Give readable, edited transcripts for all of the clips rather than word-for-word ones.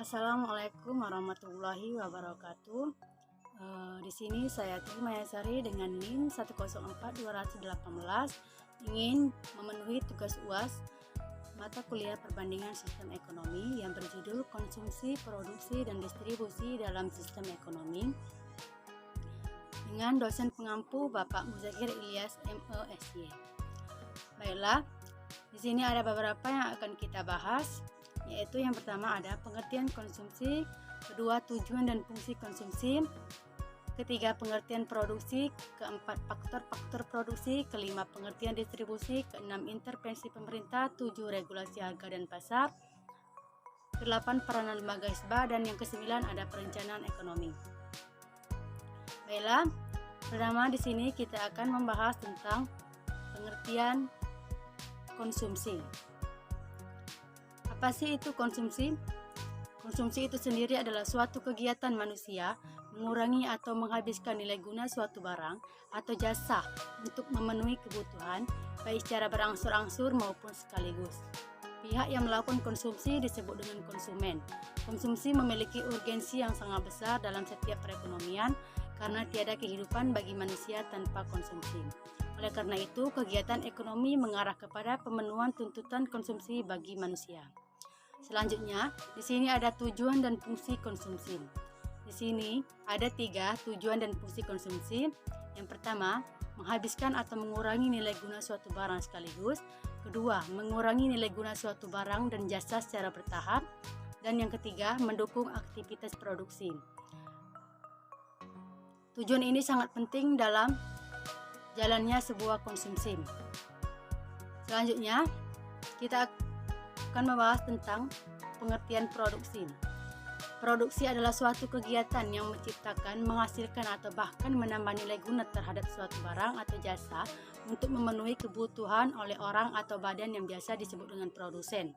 Assalamualaikum warahmatullahi wabarakatuh. Di sini saya Tri Mayasari dengan NIM 104218 ingin memenuhi tugas UAS mata kuliah perbandingan sistem ekonomi yang berjudul Konsumsi, Produksi, dan Distribusi dalam Sistem Ekonomi dengan dosen pengampu Bapak Muzakir Ilyas MESY. Baiklah, di sini ada beberapa yang akan kita bahas, yaitu yang pertama ada pengertian konsumsi, kedua tujuan dan fungsi konsumsi, ketiga pengertian produksi, keempat faktor-faktor produksi, kelima pengertian distribusi, keenam intervensi pemerintah, tujuh regulasi harga dan pasar, kedelapan peranan lembaga hisba, dan yang kesembilan ada perencanaan ekonomi. Baiklah, pertama di sini kita akan membahas tentang pengertian konsumsi. Apa sih itu konsumsi? Konsumsi itu sendiri adalah suatu kegiatan manusia mengurangi atau menghabiskan nilai guna suatu barang atau jasa untuk memenuhi kebutuhan, baik secara berangsur-angsur maupun sekaligus. Pihak yang melakukan konsumsi disebut dengan konsumen. Konsumsi memiliki urgensi yang sangat besar dalam setiap perekonomian karena tiada kehidupan bagi manusia tanpa konsumsi. Oleh karena itu, kegiatan ekonomi mengarah kepada pemenuhan tuntutan konsumsi bagi manusia. Selanjutnya, di sini ada tujuan dan fungsi konsumsi. Di sini ada 3 tujuan dan fungsi konsumsi. Yang pertama, menghabiskan atau mengurangi nilai guna suatu barang sekaligus. Kedua, mengurangi nilai guna suatu barang dan jasa secara bertahap. Dan yang ketiga, mendukung aktivitas produksi. Tujuan ini sangat penting dalam jalannya sebuah konsumsi. Selanjutnya, kita akan membahas tentang pengertian produksi. Produksi adalah suatu kegiatan yang menciptakan, menghasilkan, atau bahkan menambah nilai guna terhadap suatu barang atau jasa untuk memenuhi kebutuhan oleh orang atau badan yang biasa disebut dengan produsen.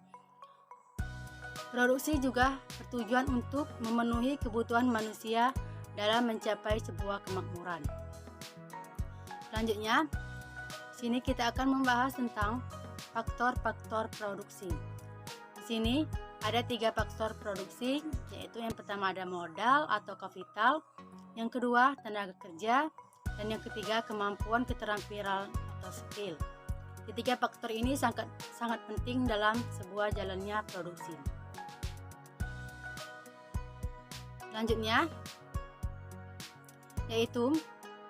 Produksi juga bertujuan untuk memenuhi kebutuhan manusia dalam mencapai sebuah kemakmuran. Selanjutnya, sini kita akan membahas tentang faktor-faktor produksi. Di sini ada 3 faktor produksi, yaitu yang pertama ada modal atau kapital, yang kedua tenaga kerja, dan yang ketiga kemampuan keterampilan atau skill. Ketiga faktor ini sangat penting dalam sebuah jalannya produksi. Selanjutnya, yaitu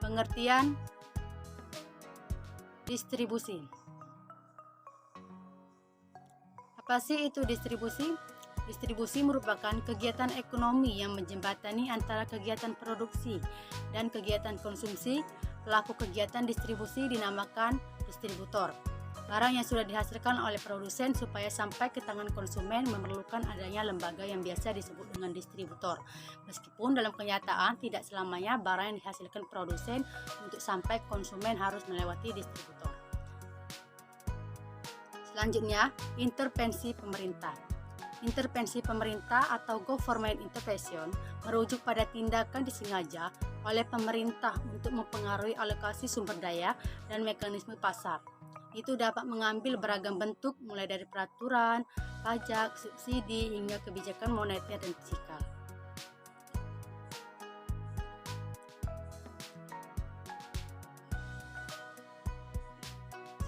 pengertian distribusi. Apa sih itu distribusi? Distribusi merupakan kegiatan ekonomi yang menjembatani antara kegiatan produksi dan kegiatan konsumsi. Pelaku kegiatan distribusi dinamakan distributor. Barang yang sudah dihasilkan oleh produsen supaya sampai ke tangan konsumen memerlukan adanya lembaga yang biasa disebut dengan distributor. Meskipun dalam kenyataan tidak selamanya barang yang dihasilkan produsen untuk sampai konsumen harus melewati distributor. Selanjutnya, intervensi pemerintah. Intervensi pemerintah atau government intervention merujuk pada tindakan disengaja oleh pemerintah untuk mempengaruhi alokasi sumber daya dan mekanisme pasar. Itu dapat mengambil beragam bentuk mulai dari peraturan, pajak, subsidi, hingga kebijakan moneter dan fiskal.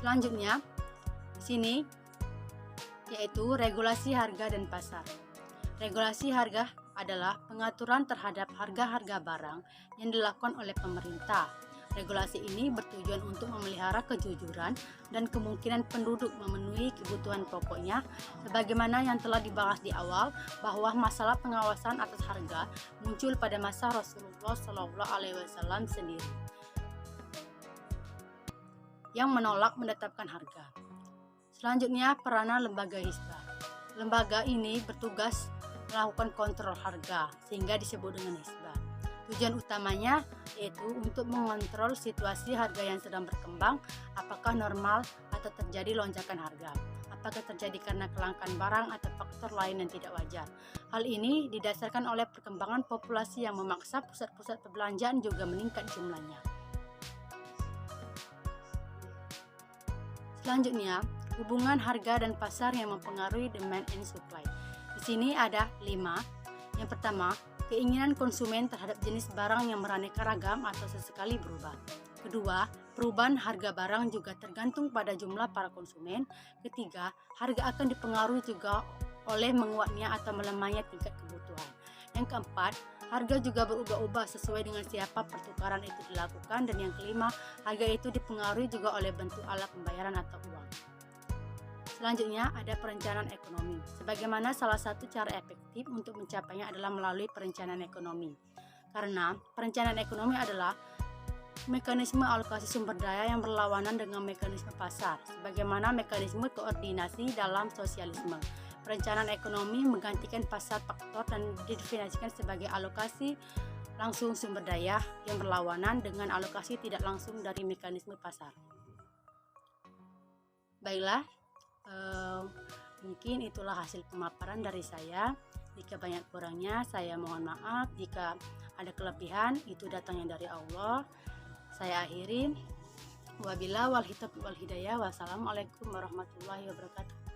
Selanjutnya, di sini yaitu regulasi harga dan pasar. Regulasi harga adalah pengaturan terhadap harga-harga barang yang dilakukan oleh pemerintah. Regulasi ini bertujuan untuk memelihara kejujuran dan kemungkinan penduduk memenuhi kebutuhan pokoknya, sebagaimana yang telah dibahas di awal bahwa masalah pengawasan atas harga muncul pada masa Rasulullah SAW sendiri, yang menolak menetapkan harga. Selanjutnya, peranan lembaga hisba. Lembaga ini bertugas melakukan kontrol harga, sehingga disebut dengan hisba. Tujuan utamanya yaitu untuk mengontrol situasi harga yang sedang berkembang, apakah normal atau terjadi lonjakan harga, apakah terjadi karena kelangkaan barang atau faktor lain yang tidak wajar. Hal ini didasarkan oleh perkembangan populasi yang memaksa pusat-pusat perbelanjaan juga meningkat jumlahnya. Selanjutnya, hubungan harga dan pasar yang mempengaruhi demand and supply. Di sini ada 5, Yang pertama, keinginan konsumen terhadap jenis barang yang beraneka ragam atau sesekali berubah. Kedua, perubahan harga barang juga tergantung pada jumlah para konsumen. Ketiga, harga akan dipengaruhi juga oleh menguatnya atau melemahnya tingkat kebutuhan. Yang keempat, harga juga berubah-ubah sesuai dengan siapa pertukaran itu dilakukan. Dan yang kelima, harga itu dipengaruhi juga oleh bentuk alat pembayaran atau uang. Selanjutnya ada perencanaan ekonomi. Sebagaimana salah satu cara efektif untuk mencapainya adalah melalui perencanaan ekonomi. Karena perencanaan ekonomi adalah mekanisme alokasi sumber daya yang berlawanan dengan mekanisme pasar, sebagaimana mekanisme koordinasi dalam sosialisme. Perencanaan ekonomi menggantikan pasar faktor dan didefinisikan sebagai alokasi langsung sumber daya yang berlawanan dengan alokasi tidak langsung dari mekanisme pasar. Baiklah, mungkin itulah hasil pemaparan dari saya. Jika banyak kurangnya, saya mohon maaf. Jika ada kelebihan, itu datangnya dari Allah. Saya akhiri. Wabillahi wal hidayah. Wassalamualaikum warahmatullahi wabarakatuh.